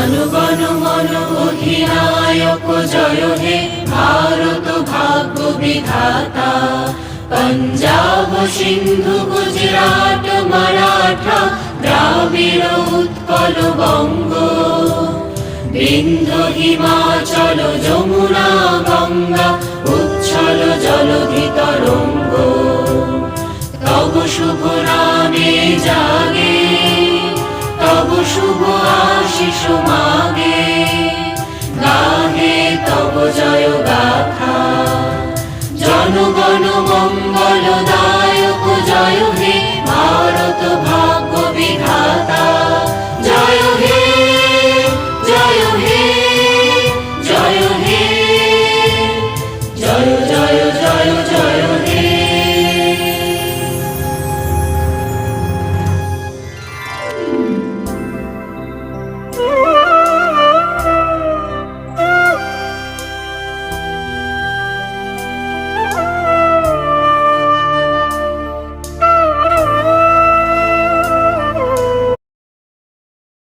জনগণ মন অধিনায়ক জয় হে ভারত ভাগ্য বিধাতা। পঞ্জাব সিন্ধু গুজরাট মারাঠা দ্রাবিড় উৎকল বঙ্গ, বিন্ধ্য হিমাচল যমুনা গঙ্গা উচ্ছল জলধি তরঙ্গ। তব শুভ নাম